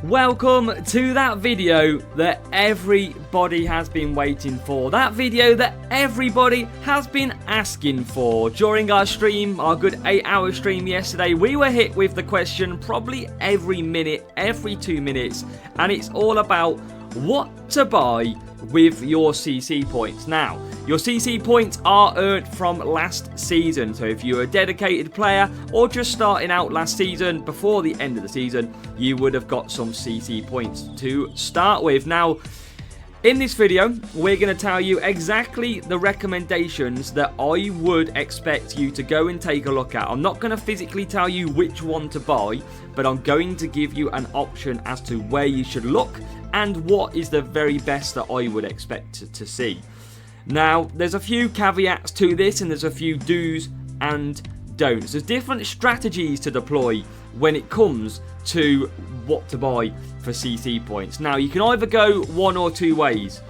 Welcome to that video that everybody has been waiting for. That video that everybody has been asking for. During our stream, our good 8-hour stream yesterday, we were hit with the question probably every minute, every 2 minutes. And it's all about what to buy with your CC points. Now, your CC points are earned from last season. So if you're a dedicated player or just starting out last season, before the end of the season, you would have got some CC points to start with. Now, in this video, we're going to tell you exactly the recommendations that I would expect you to go and take a look at. I'm not going to physically tell you which one to buy, but I'm going to give you an option as to where you should look and what is the very best that I would expect to see. Now, there's a few caveats to this and there's a few do's and don'ts. There's different strategies to deploy when it comes to what to buy for CC points. Now, you can either go one or two ways.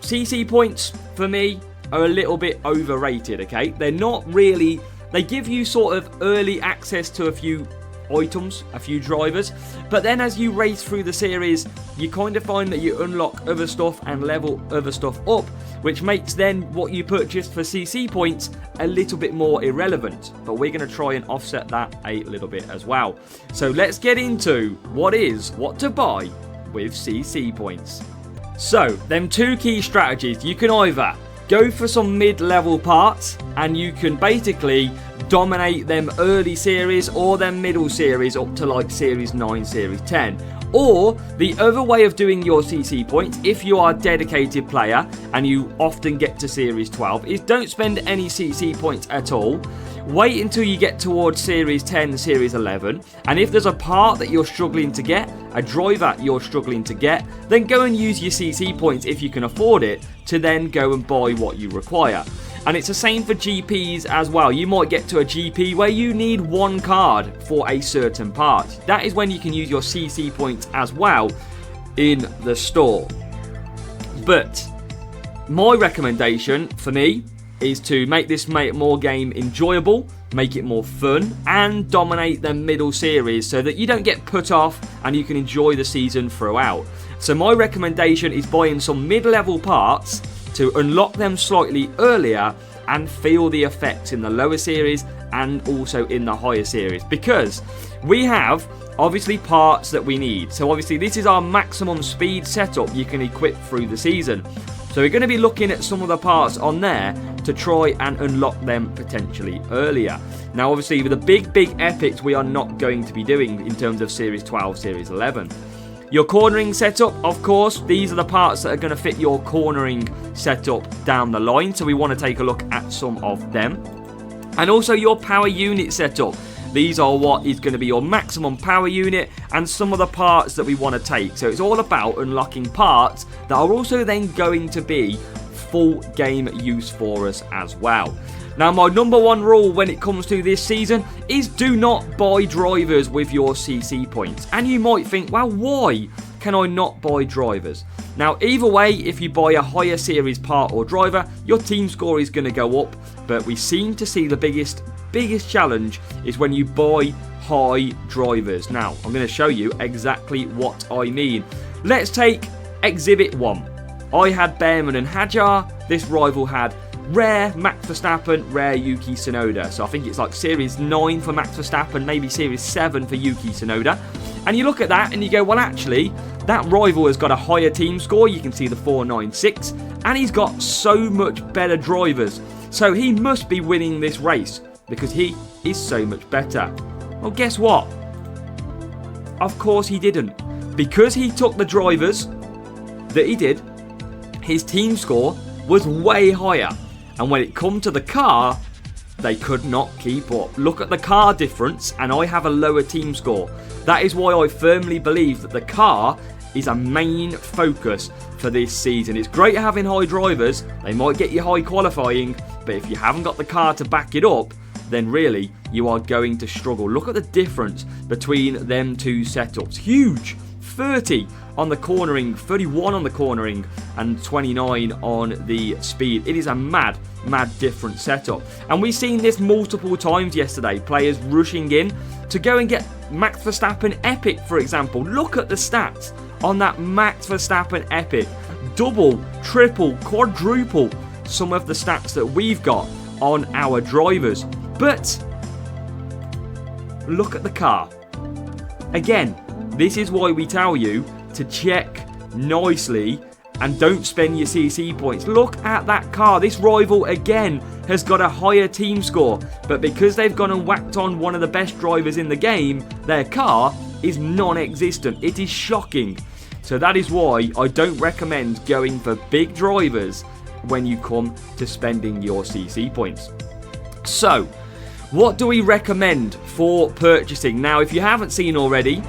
CC points, for me, are a little bit overrated, okay? They're not really... They give you sort of early access to a few items, a few drivers, but then as you race through the series, you kind of find that you unlock other stuff and level other stuff up, which makes then what you purchased for CC points a little bit more irrelevant. But we're going to try and offset that a little bit as well. So let's get into what to buy with CC points. So, them two key strategies. You can either go for some mid-level parts and you can basically dominate them early series or them middle series up to like series 9, series 10. Or the other way of doing your CC points, if you are a dedicated player and you often get to series 12, is don't spend any CC points at all. Wait until you get towards series 10, series 11, and if there's a part that you're struggling to get, a driver you're struggling to get, then go and use your CC points if you can afford it to then go and buy what you require. And it's the same for GPs as well. You might get to a GP where you need one card for a certain part. That is when you can use your CC points as well in the store. But my recommendation for me is to make this more game enjoyable, make it more fun, and dominate the middle series so that you don't get put off and you can enjoy the season throughout. So my recommendation is buying some mid-level parts to unlock them slightly earlier and feel the effects in the lower series and also in the higher series, because we have obviously parts that we need. So obviously this is our maximum speed setup you can equip through the season. So we're going to be looking at some of the parts on there to try and unlock them potentially earlier. Now obviously with the big epics we are not going to be doing in terms of series 12, series 11. Your cornering setup, of course, these are the parts that are going to fit your cornering setup down the line. So we want to take a look at some of them. And also your power unit setup. These are what is going to be your maximum power unit and some of the parts that we want to take. So it's all about unlocking parts that are also then going to be full game use for us as well. Now, my number one rule when it comes to this season is do not buy drivers with your CC points. And you might think, well, why can I not buy drivers? Now, either way, if you buy a higher series part or driver, your team score is going to go up. But we seem to see the biggest challenge is when you buy high drivers. Now, I'm going to show you exactly what I mean. Let's take Exhibit 1. I had Behrman and Hadjar. This rival had rare Max Verstappen, rare Yuki Tsunoda. So I think it's like series 9 for Max Verstappen, maybe series 7 for Yuki Tsunoda. And you look at that and you go, well, actually, that rival has got a higher team score. You can see the 496. And he's got so much better drivers. So he must be winning this race because he is so much better. Well, guess what? Of course he didn't. Because he took the drivers that he did, his team score was way higher. And when it come to the car, they could not keep up. Look at the car difference, and I have a lower team score. That is why I firmly believe that the car is a main focus for this season. It's great having high drivers. They might get you high qualifying, but if you haven't got the car to back it up, then really you are going to struggle. Look at the difference between them two setups. Huge. 30 on the cornering, 31 on the cornering, and 29 on the speed. It is a mad different setup. And we've seen this multiple times yesterday. Players rushing in to go and get Max Verstappen Epic, for example. Look at the stats on that Max Verstappen Epic. Double, triple, quadruple some of the stats that we've got on our drivers. But look at the car. Again, this is why we tell you to check nicely and don't spend your CC points. Look at that car. This rival, again, has got a higher team score. But because they've gone and whacked on one of the best drivers in the game, their car is non-existent. It is shocking. So that is why I don't recommend going for big drivers when you come to spending your CC points. So, what do we recommend for purchasing? Now, if you haven't seen already,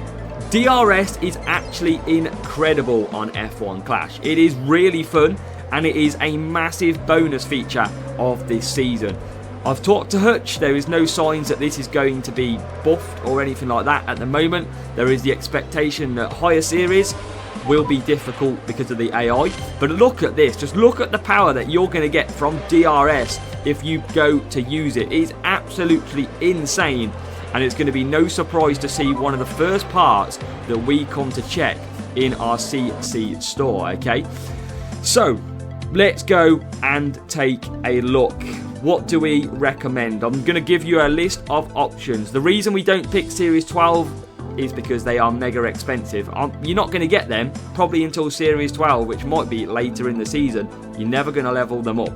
DRS is actually incredible on F1 Clash. It is really fun, and it is a massive bonus feature of this season. I've talked to Hutch. There is no signs that this is going to be buffed or anything like that at the moment. There is the expectation that higher series will be difficult because of the AI. But look at this. Just look at the power that you're going to get from DRS if you go to use it. It is absolutely insane. And it's going to be no surprise to see one of the first parts that we come to check in our CC store, okay? So, let's go and take a look. What do we recommend? I'm going to give you a list of options. The reason we don't pick Series 12 is because they are mega expensive. You're not going to get them probably until Series 12, which might be later in the season. You're never going to level them up.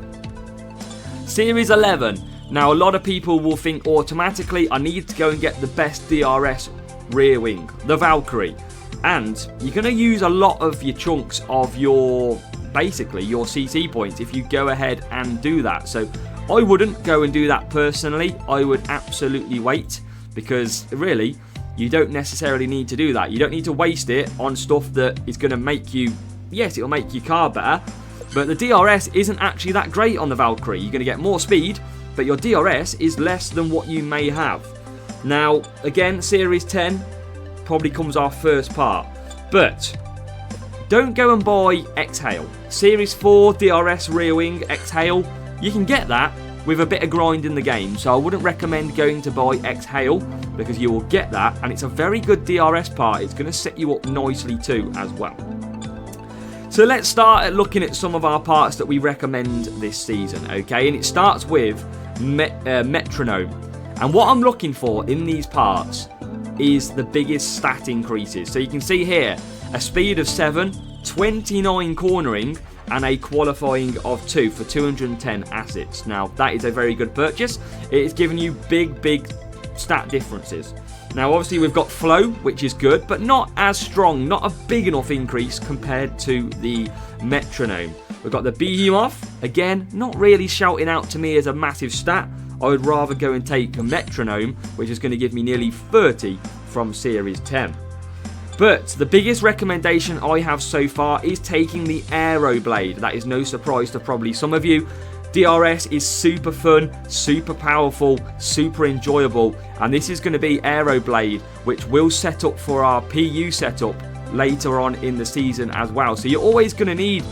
Series 11. Now, a lot of people will think automatically, I need to go and get the best DRS rear wing, the Valkyrie. And you're going to use a lot of your chunks of basically your CC points if you go ahead and do that. So I wouldn't go and do that personally. I would absolutely wait, because really, you don't necessarily need to do that. You don't need to waste it on stuff that is going to make you, yes, it'll make your car better, but the DRS isn't actually that great on the Valkyrie. You're going to get more speed, but your DRS is less than what you may have. Now, again, Series 10 probably comes our first part, but don't go and buy Exhale. Series 4 DRS rear wing Exhale, you can get that with a bit of grind in the game, so I wouldn't recommend going to buy Exhale, because you will get that, and it's a very good DRS part. It's going to set you up nicely too as well. So let's start at looking at some of our parts that we recommend this season, okay? And it starts with metronome. And what I'm looking for in these parts is the biggest stat increases. So you can see here, a speed of 7, 29 cornering, and a qualifying of 2 for 210 assets. Now, that is a very good purchase. It is giving you big stat differences. Now, obviously, we've got flow, which is good, but not as strong, not a big enough increase compared to the metronome. We've got the behemoth, again, not really shouting out to me as a massive stat. I would rather go and take a metronome, which is going to give me nearly 30 from Series 10. But the biggest recommendation I have so far is taking the Aeroblade. That is no surprise to probably some of you. DRS is super fun, super powerful, super enjoyable, and this is going to be Aeroblade, which will set up for our PU setup later on in the season as well. So you're always going to need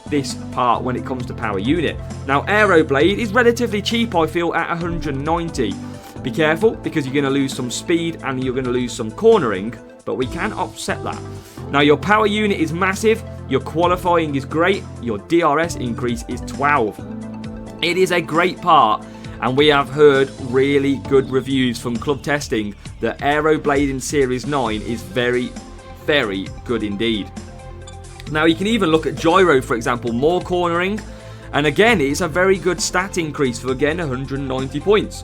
this part when it comes to power unit. Now, Aeroblade is relatively cheap, I feel, at 190. Be careful, because you're going to lose some speed and you're going to lose some cornering, but we can offset that. Now, your power unit is massive, your qualifying is great, your DRS increase is 12. It is a great part, and we have heard really good reviews from club testing that Aeroblade in Series 9 is very good indeed. Now, you can even look at Gyro, for example, more cornering, and again, it's a very good stat increase for, again, 190 points.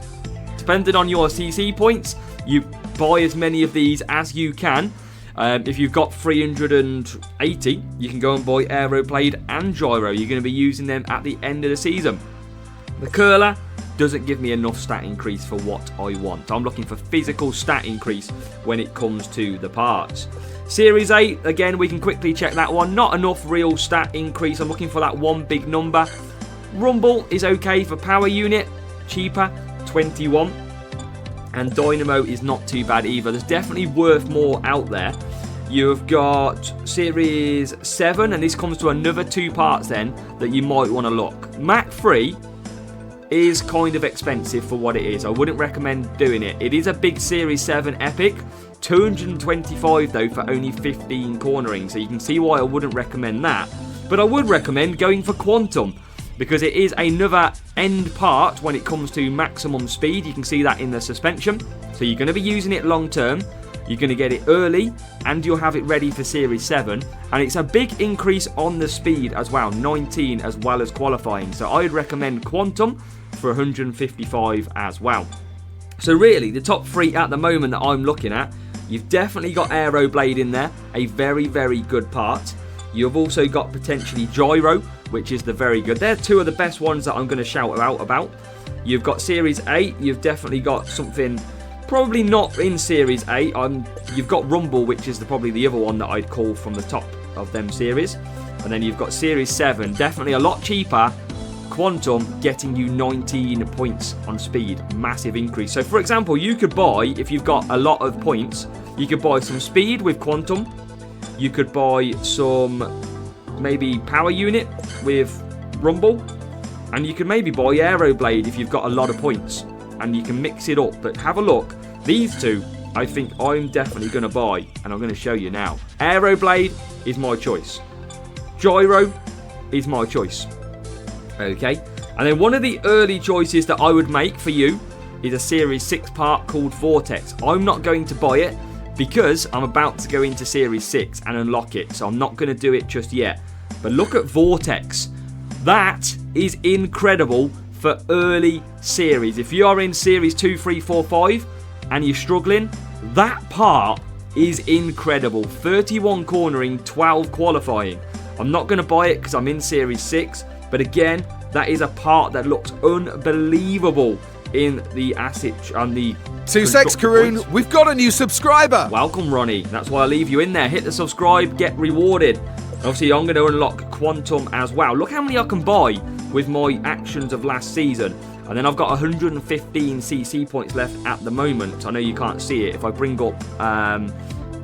Depending on your CC points, you buy as many of these as you can. If you've got 380, you can go and buy Aeroblade and Gyro. You're going to be using them at the end of the season. The curler doesn't give me enough stat increase for what I want. I'm looking for physical stat increase when it comes to the parts. Series 8, again, we can quickly check that one. Not enough real stat increase. I'm looking for that one big number. Rumble is okay for power unit. Cheaper, 21. And Dynamo is not too bad either. There's definitely worth more out there. You've got Series 7, and this comes to another 2 parts then that you might want to look. Mach 3 is kind of expensive for what it is. I wouldn't recommend doing it. It is a big Series 7 Epic, 225 though for only 15 cornering, so you can see why I wouldn't recommend that. But I would recommend going for Quantum, because it is another end part when it comes to maximum speed. You can see that in the suspension. So you're going to be using it long term. You're going to get it early, and you'll have it ready for Series 7. And it's a big increase on the speed as well, 19 as well as qualifying. So I'd recommend Quantum for 155 as well. So really, the top 3 at the moment that I'm looking at, you've definitely got Aeroblade in there, a very, very good part. You've also got potentially Gyro, which is the very good. They're 2 of the best ones that I'm going to shout out about. You've got Series 8. You've definitely got something probably not in Series 8. You've got Rumble, which is probably the other one that I'd call from the top of them series. And then you've got Series 7. Definitely a lot cheaper. Quantum getting you 19 points on speed. Massive increase. So, for example, you could buy, if you've got a lot of points, you could buy some speed with Quantum. You could buy some maybe power unit with Rumble, and you can maybe buy Aeroblade if you've got a lot of points, and you can mix it up. But have a look. These 2 I think I'm definitely going to buy, and I'm going to show you now. Aeroblade is my choice. Gyro is my choice. Okay, and then one of the early choices that I would make for you is a Series 6 part called Vortex. I'm not going to buy it because I'm about to go into Series 6 and unlock it, so I'm not going to do it just yet. But look at Vortex. That is incredible for early series. If you are in Series 2, 3, 4, 5 and you're struggling, that part is incredible. 31 cornering, 12 qualifying. I'm not going to buy it because I'm in Series 6, but again, that is a part that looks unbelievable in the asset on the 2 secs, Karoon. We've got a new subscriber. Welcome, Ronnie. That's why I leave you in there. Hit the subscribe, get rewarded. Obviously, I'm going to unlock Quantum as well. Look how many I can buy with my actions of last season. And then I've got 115 CC points left at the moment. I know you can't see it. If I bring up,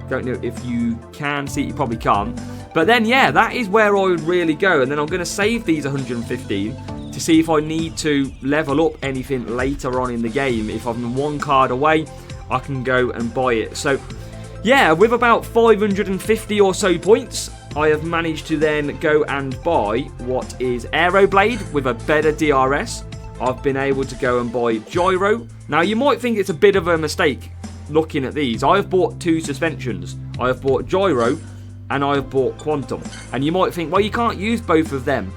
don't know if you can see it, you probably can't. But then, yeah, that is where I would really go. And then I'm going to save these 115 to see if I need to level up anything later on in the game. If I'm 1 card away, I can go and buy it. So, yeah, with about 550 or so points, I have managed to then go and buy what is Aeroblade with a better DRS. I've been able to go and buy Gyro. Now, you might think it's a bit of a mistake looking at these. I have bought 2 suspensions. I have bought Gyro and I have bought Quantum. And you might think, well, you can't use both of them.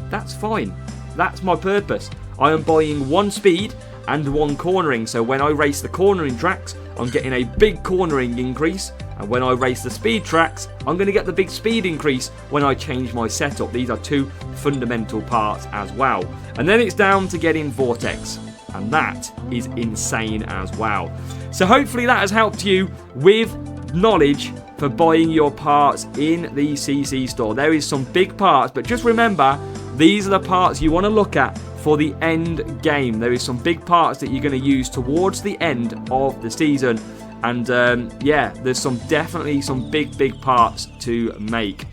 That's fine. That's my purpose. I am buying 1 speed and 1 cornering. So when I race the cornering tracks, I'm getting a big cornering increase. And when I race the speed tracks, I'm going to get the big speed increase when I change my setup. These are 2 fundamental parts as well. And then it's down to getting Vortex. And that is insane as well. So hopefully that has helped you with knowledge for buying your parts in the CC store. There is some big parts, but just remember, these are the parts you want to look at for the end game. There is some big parts that you're going to use towards the end of the season. And yeah, there's definitely some big parts to make.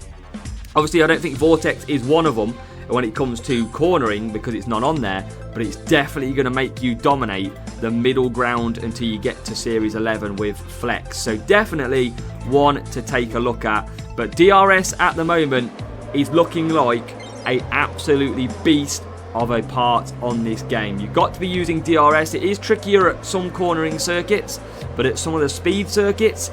Obviously, I don't think Vortex is one of them when it comes to cornering because it's not on there, but it's definitely going to make you dominate the middle ground until you get to Series 11 with Flex. So definitely one to take a look at. But DRS at the moment is looking like a absolutely beast of a part on this game. You've got to be using DRS. It is trickier at some cornering circuits, but at some of the speed circuits,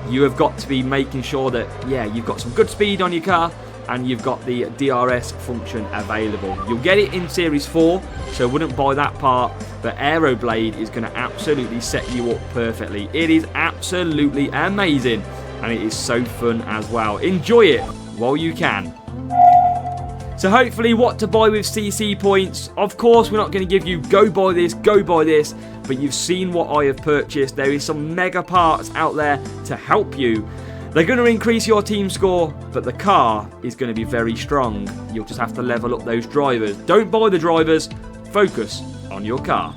you have got to be making sure that, yeah, you've got some good speed on your car and you've got the DRS function available. You'll get it in Series 4, so I wouldn't buy that part, but Aeroblade is going to absolutely set you up perfectly. It is absolutely amazing, and it is so fun as well. Enjoy it while you can. So hopefully what to buy with CC points. Of course, we're not going to give you go buy this, but you've seen what I have purchased. There is some mega parts out there to help you. They're going to increase your team score, but the car is going to be very strong. You'll just have to level up those drivers. Don't buy the drivers, focus on your car.